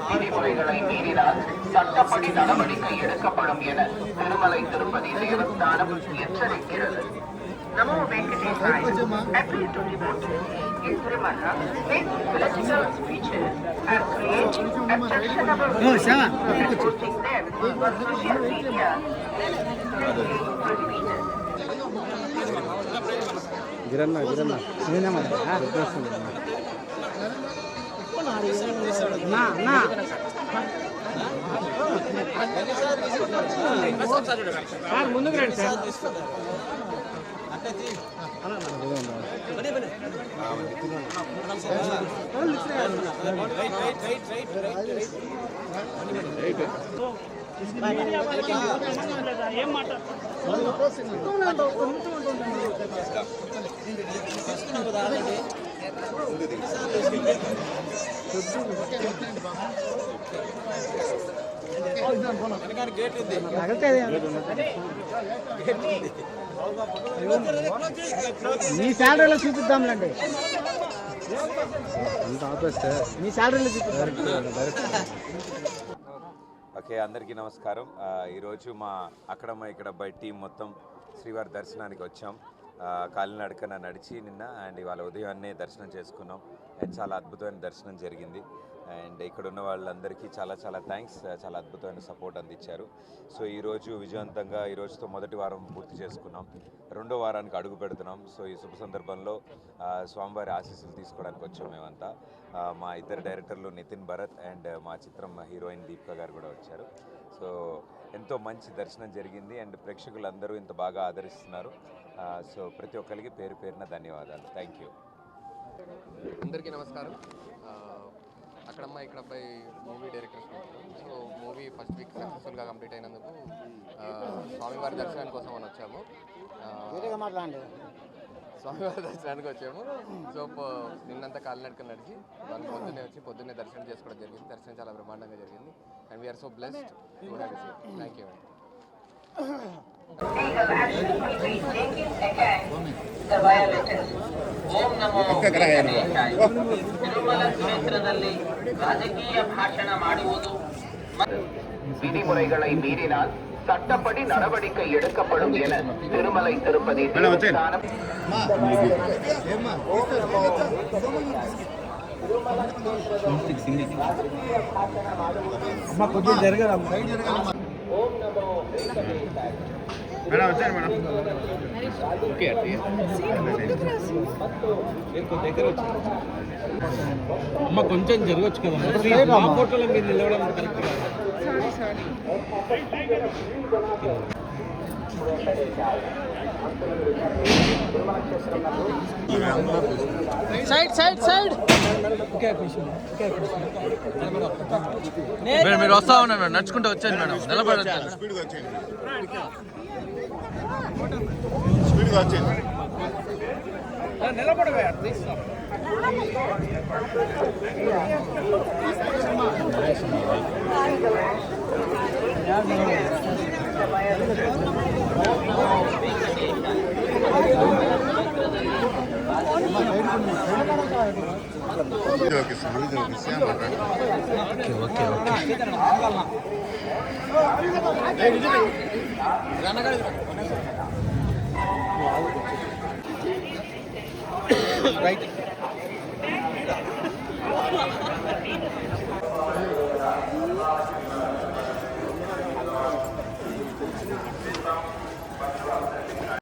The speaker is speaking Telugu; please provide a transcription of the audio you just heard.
விதிமுறைகளை மீறினால் சட்டப்படி நடவடிக்கை எடுக்கப்படும் என Thirumalai Tirupati Devasthanam எச்சரிக்கிறது. Namo Venkatesaya. Appeal to devotees in Tirumala make political speeches and creating objectionable videos and posting them on social media. గిరన్నా సార్ ముందుకు రండి సార్. ఏం మాట మీ శాలరీలో చూపిద్దాంలేండి. మీ శాలరీలో చూపిద్దాం. ఓకే, అందరికీ నమస్కారం. ఈరోజు మా అక్కడమ్మ ఇక్కడ బై టీం మొత్తం శ్రీవారి దర్శనానికి వచ్చాం. కాలినడకన నడిచి నిన్న అండ్ ఇవాళ ఉదయాన్నే దర్శనం చేసుకున్నాం. అండ్ చాలా అద్భుతమైన దర్శనం జరిగింది. అండ్ ఇక్కడ ఉన్న వాళ్ళందరికీ చాలా చాలా థ్యాంక్స్. చాలా అద్భుతమైన సపోర్ట్ అందించారు. సో ఈరోజు విజయవంతంగా ఈరోజుతో మొదటి వారం పూర్తి చేసుకున్నాం. రెండో వారానికి అడుగు పెడుతున్నాం. సో ఈ శుభ సందర్భంలో స్వామివారి ఆశీస్సులు తీసుకోవడానికి వచ్చాం మేమంతా. మా ఇద్దరు డైరెక్టర్లు నితిన్ భరత్ అండ్ మా చిత్రం హీరోయిన్ దీపిక గారు కూడా వచ్చారు. సో ఎంతో మంచి దర్శనం జరిగింది అండ్ ప్రేక్షకులందరూ ఇంత బాగా ఆదరిస్తున్నారు. సో ప్రతి ఒక్కరికి పేరు పేరున ధన్యవాదాలు. Thank you. అందరికీ నమస్కారం. అక్కడమ్మ ఇక్కడ అబ్బాయి movie directors. So movie first week సక్సెస్ఫుల్గా కంప్లీట్ అయినందుకు స్వామివారి దర్శనానికి కోసం అని వచ్చాము. స్వామివారి దర్శనానికి వచ్చాము. సో నిన్నంతా కాలినడక నడిచి వాళ్ళు పొద్దున్నే దర్శనం చేసుకోవడం జరిగింది. దర్శనం చాలా బ్రహ్మాండంగా జరిగింది and we are so blessed to have you. Thank you. ಓಂ ನಮೋ ವೆಂಕಟೇಶಾಯ. ತಿರುಮಲ ಕ್ಷೇತ್ರದಲ್ಲಿ ರಾಜಕೀಯ ಭಾಷಣ ಮಾಡುವುದು விதிமுறைகளை மீறினால் சட்டப்படி நடவடிக்கை எடுக்கப்படும் என திருமலை திருப்பதி தேவஸ்தானம் ఓం నమో వెంకటేశాయ. మేడం వచ్చారు మేడం. ఓకే అమ్మ కొంచెం జరగచ్చు కదా. మా ఫోటోలో మీరు నిలవడం కరెక్ట్ కాదు. సైడ్ సైడ్ సైడ్ మీరు వస్తా ఉన్నారు మేడం. నడుచుకుంటూ వచ్చాను మేడం. నిలబడి స్పీడ్గా వచ్చేయండి. నిలబడవే. రైట్.